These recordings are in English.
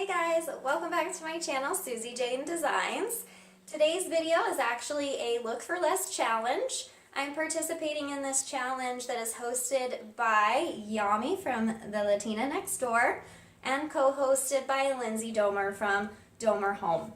Hey guys, welcome back to my channel, Susie Jane Designs. Today's video is actually a Look for Less challenge. I'm participating in this challenge that is hosted by Yami from the Latina next door and co-hosted by Lindsay Domer from Domer Home.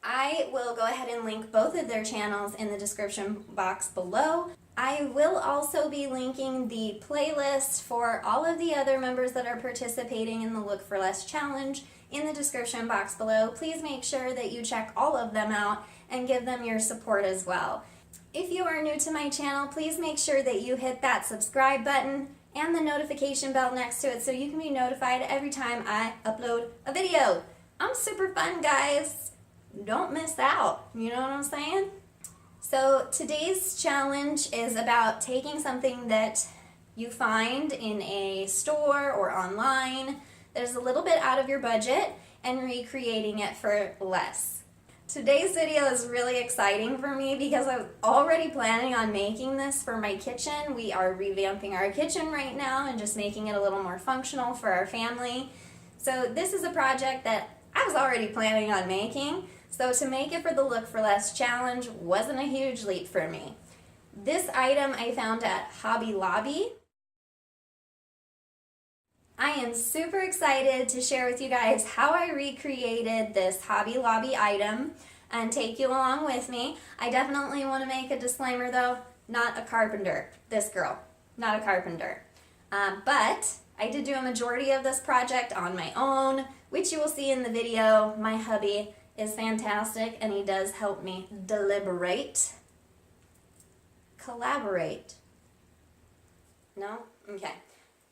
I will go ahead and link both of their channels in the description box below. I will also be linking the playlist for all of the other members that are participating in the Look for Less challenge in the description box below. Please make sure that you check all of them out and give them your support as well. If you are new to my channel, please make sure that you hit that subscribe button and the notification bell next to it so you can be notified every time I upload a video. I'm super fun, guys. Don't miss out. You know what I'm saying? So today's challenge is about taking something that you find in a store or online that is a little bit out of your budget and recreating it for less. Today's video is really exciting for me because I was already planning on making this for my kitchen. We are revamping our kitchen right now and just making it a little more functional for our family. So this is a project that I was already planning on making. So to make it for the Look for Less challenge wasn't a huge leap for me. This item I found at Hobby Lobby. I am super excited to share with you guys how I recreated this Hobby Lobby item and take you along with me. I definitely want to make a disclaimer though, not a carpenter. This girl, not a carpenter. But I did do a majority of this project on my own, which you will see in the video. My hubby is fantastic and he does help me collaborate. No? Okay,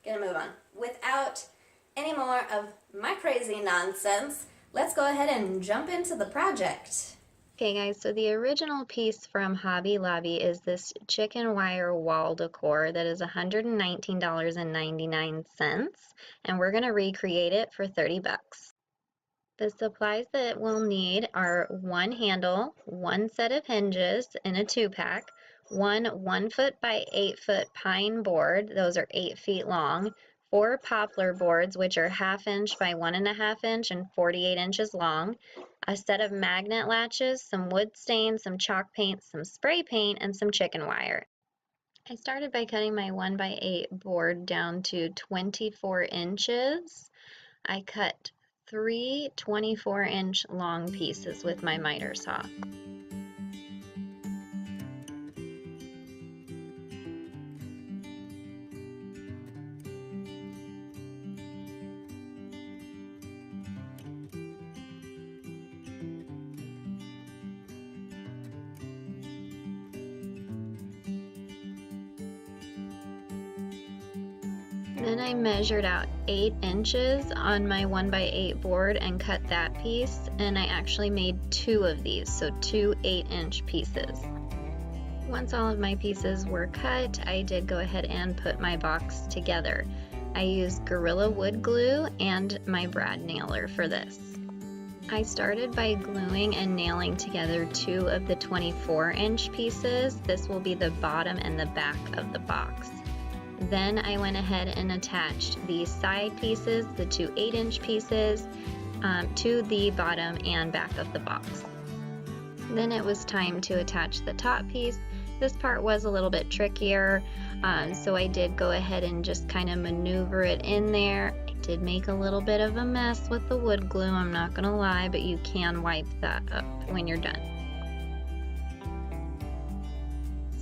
gonna move on. Without any more of my crazy nonsense, let's go ahead and jump into the project. Okay guys, so the original piece from Hobby Lobby is this chicken wire wall decor that is $119.99, and we're gonna recreate it for 30 bucks. The supplies that we'll need are one handle, one set of hinges in a 2-pack, one 1-foot by 8-foot pine board, those are 8 feet long, 4 poplar boards, which are 1/2 inch by 1.5 inch and 48 inches long, a set of magnet latches, some wood stains, some chalk paint, some spray paint, and some chicken wire. I started by cutting my 1x8 board down to 24 inches. I cut 3 24-inch long pieces with my miter saw. Then I measured out 8 inches on my 1x8 board and cut that piece, and I actually made 2 of these, so 2 8-inch pieces. Once all of my pieces were cut, I did go ahead and put my box together. I used Gorilla Wood Glue and my brad nailer for this. I started by gluing and nailing together 2 of the 24-inch pieces. This will be the bottom and the back of the box. Then I went ahead and attached the side pieces, the 2 8-inch pieces, to the bottom and back of the box. Then it was time to attach the top piece. This part was a little bit trickier, so I did go ahead and just kind of maneuver it in there. I did make a little bit of a mess with the wood glue, I'm not gonna lie, but you can wipe that up when you're done.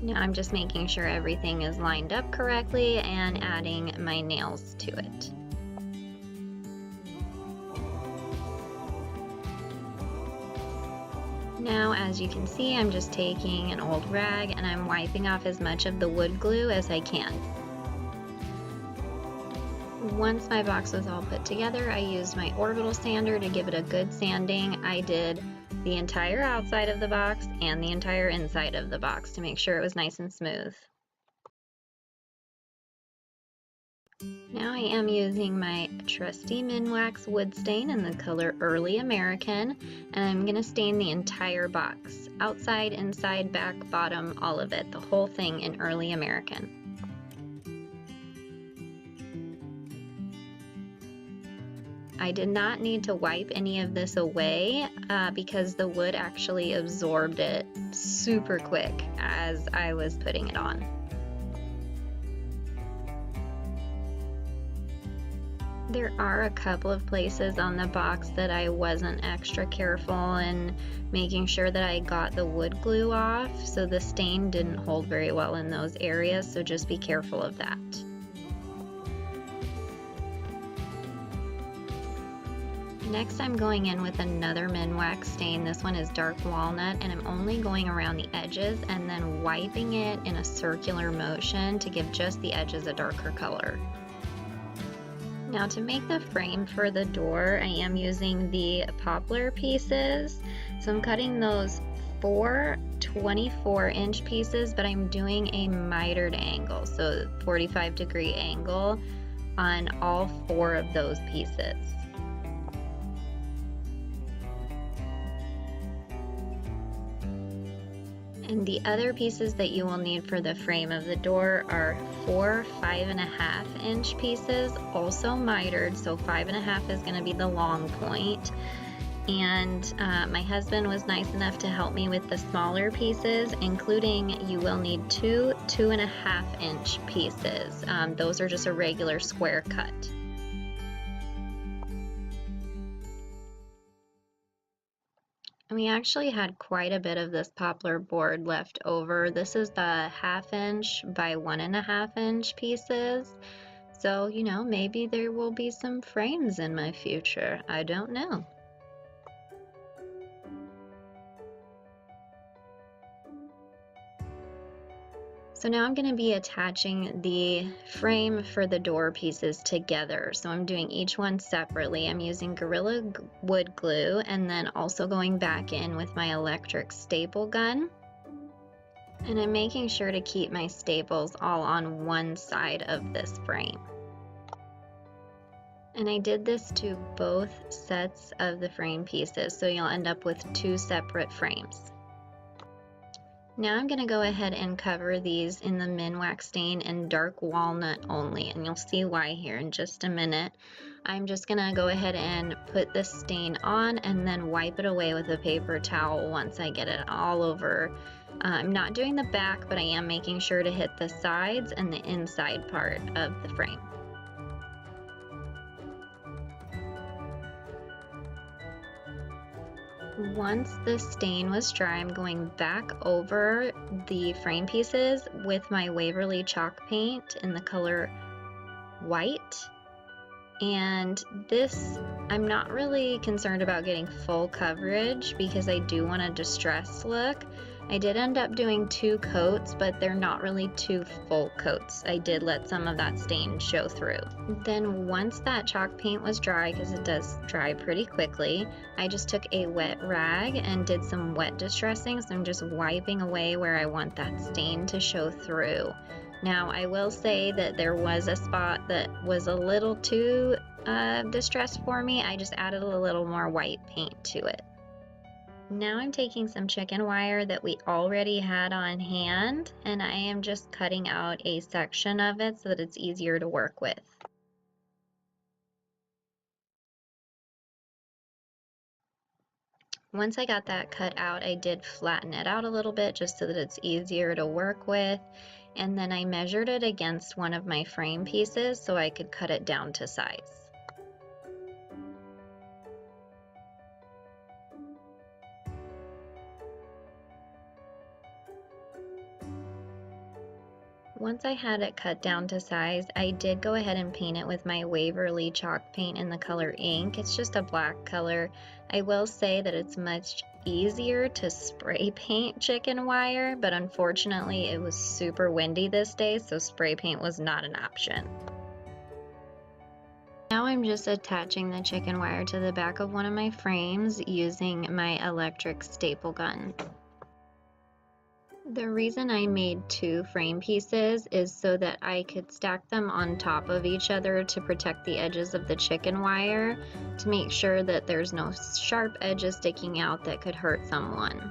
Now I'm just making sure everything is lined up correctly and adding my nails to it. Now, as you can see, I'm just taking an old rag and I'm wiping off as much of the wood glue as I can. Once my box was all put together, I used my orbital sander to give it a good sanding. I did the entire outside of the box and the entire inside of the box to make sure it was nice and smooth. Now I am using my trusty Minwax wood stain in the color Early American, and I'm going to stain the entire box, outside, inside, back, bottom, all of it, the whole thing in Early American. I did not need to wipe any of this away because the wood actually absorbed it super quick as I was putting it on. There are a couple of places on the box that I wasn't extra careful in making sure that I got the wood glue off, so the stain didn't hold very well in those areas, so just be careful of that. Next, I'm going in with another Minwax stain. This one is dark walnut, and I'm only going around the edges and then wiping it in a circular motion to give just the edges a darker color. Now to make the frame for the door, I am using the poplar pieces. So I'm cutting those 4 24-inch pieces, but I'm doing a mitered angle, so 45-degree angle on all 4 of those pieces. And the other pieces that you will need for the frame of the door are 4 5.5-inch pieces, also mitered, so 5.5 is going to be the long point. And my husband was nice enough to help me with the smaller pieces, including you will need 2 2.5-inch pieces. Those are just a regular square cut. And we actually had quite a bit of this poplar board left over. This is the 1/2-inch by 1.5-inch pieces. So, you know, maybe there will be some frames in my future. I don't know. So now I'm going to be attaching the frame for the door pieces together. So I'm doing each one separately. I'm using Gorilla Wood Glue and then also going back in with my electric staple gun. And I'm making sure to keep my staples all on one side of this frame. And I did this to both sets of the frame pieces, so you'll end up with 2 separate frames. Now I'm going to go ahead and cover these in the Minwax stain and dark walnut only, and you'll see why here in just a minute. I'm just going to go ahead and put this stain on and then wipe it away with a paper towel once I get it all over. I'm not doing the back, but I am making sure to hit the sides and the inside part of the frame. Once the stain was dry, I'm going back over the frame pieces with my Waverly chalk paint in the color white. And this, I'm not really concerned about getting full coverage because I do want a distressed look. I did end up doing 2 coats, but they're not really 2 full coats. I did let some of that stain show through. Then once that chalk paint was dry, because it does dry pretty quickly, I just took a wet rag and did some wet distressing. So I'm just wiping away where I want that stain to show through. Now I will say that there was a spot that was a little too distressed for me. I just added a little more white paint to it. Now I'm taking some chicken wire that we already had on hand, and I am just cutting out a section of it so that it's easier to work with. Once I got that cut out, I did flatten it out a little bit just so that it's easier to work with, and then I measured it against one of my frame pieces so I could cut it down to size. Once I had it cut down to size, I did go ahead and paint it with my Waverly chalk paint in the color ink. It's just a black color. I will say that it's much easier to spray paint chicken wire, but unfortunately it was super windy this day, so spray paint was not an option. Now I'm just attaching the chicken wire to the back of one of my frames using my electric staple gun. The reason I made 2 frame pieces is so that I could stack them on top of each other to protect the edges of the chicken wire to make sure that there's no sharp edges sticking out that could hurt someone.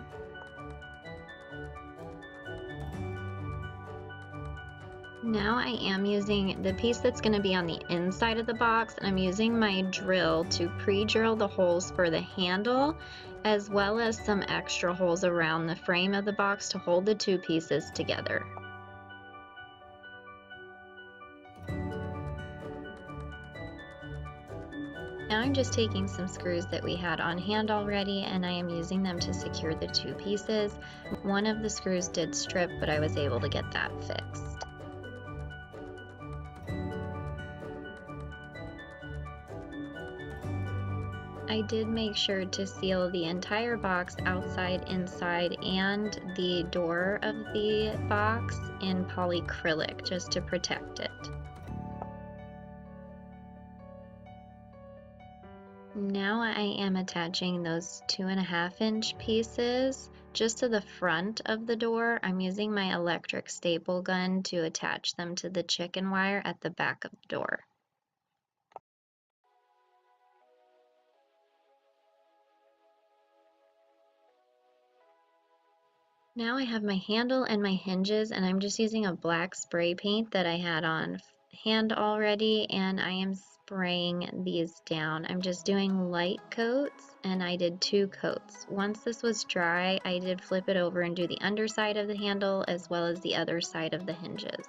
Now I am using the piece that's going to be on the inside of the box, and I'm using my drill to pre-drill the holes for the handle, as well as some extra holes around the frame of the box to hold the two pieces together. Now I'm just taking some screws that we had on hand already, and I am using them to secure the two pieces. One of the screws did strip, but I was able to get that fixed. I did make sure to seal the entire box outside, inside, and the door of the box in polyacrylic just to protect it. Now I am attaching those 2.5-inch pieces just to the front of the door. I'm using my electric staple gun to attach them to the chicken wire at the back of the door. Now I have my handle and my hinges, and I'm just using a black spray paint that I had on hand already, and I am spraying these down. I'm just doing light coats, and I did 2 coats. Once this was dry, I did flip it over and do the underside of the handle as well as the other side of the hinges.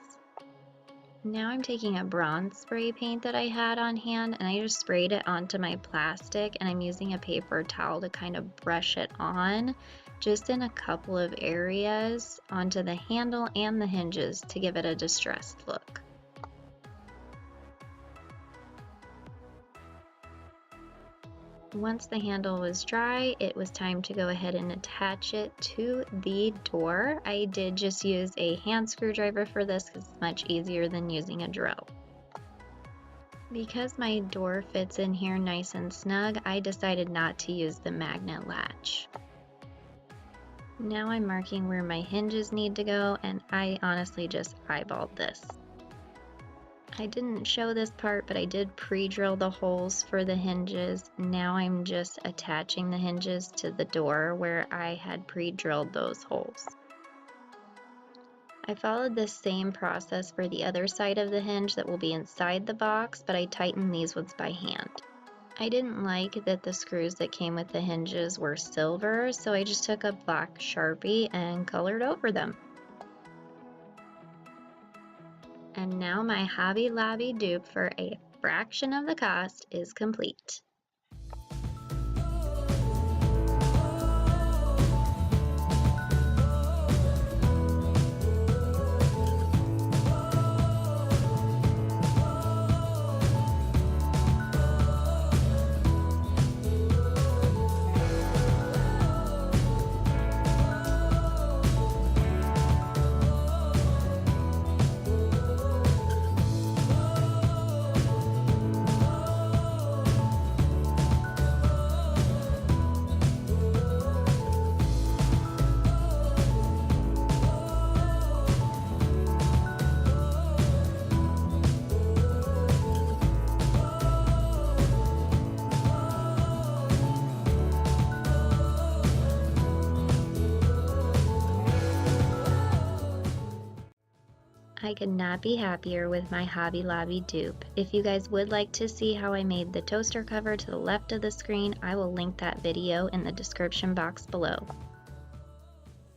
Now I'm taking a bronze spray paint that I had on hand, and I just sprayed it onto my plastic, and I'm using a paper towel to kind of brush it on just in a couple of areas onto the handle and the hinges to give it a distressed look. Once the handle was dry, it was time to go ahead and attach it to the door. I did just use a hand screwdriver for this because it's much easier than using a drill. Because my door fits in here nice and snug, I decided not to use the magnet latch. Now I'm marking where my hinges need to go, and I honestly just eyeballed this. I didn't show this part, but I did pre-drill the holes for the hinges. Now I'm just attaching the hinges to the door where I had pre-drilled those holes. I followed the same process for the other side of the hinge that will be inside the box, but I tightened these ones by hand. I didn't like that the screws that came with the hinges were silver, so I just took a black Sharpie and colored over them. And now my Hobby Lobby dupe for a fraction of the cost is complete. I could not be happier with my Hobby Lobby dupe. If you guys would like to see how I made the toaster cover to the left of the screen, I will link that video in the description box below.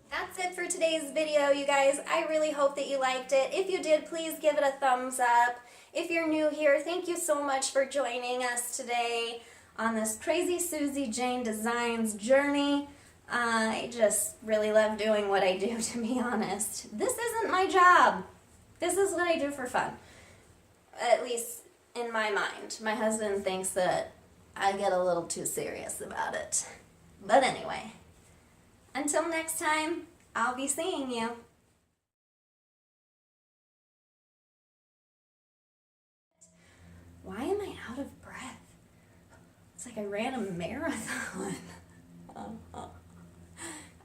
That's it for today's video, you guys. I really hope that you liked it. If you did, please give it a thumbs up. If you're new here, thank you so much for joining us today on this crazy Susie Jane Designs journey. I just really love doing what I do, to be honest. This isn't my job. This is what I do for fun, at least in my mind. My husband thinks that I get a little too serious about it. But anyway, until next time, I'll be seeing you. Why am I out of breath? It's like I ran a marathon.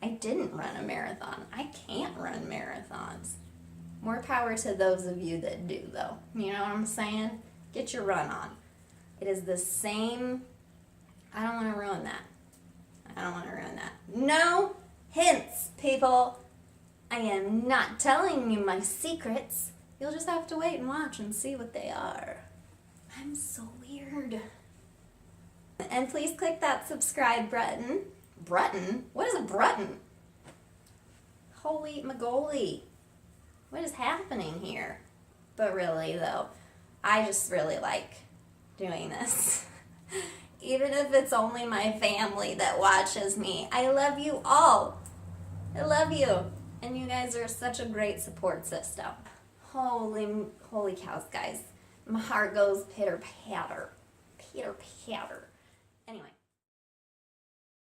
I didn't run a marathon. I can't run marathons. More power to those of you that do, though. You know what I'm saying? Get your run on. It is the same. I don't want to ruin that. I don't want to ruin that. No hints, people. I am not telling you my secrets. You'll just have to wait and watch and see what they are. I'm so weird. And please click that subscribe button. Button? What is a button? Holy magoli. What is happening here? But really though, I just really like doing this. Even if it's only my family that watches me. I love you all. I love you. And you guys are such a great support system. Holy cows, guys. My heart goes pitter-patter. Pitter-patter. Anyway.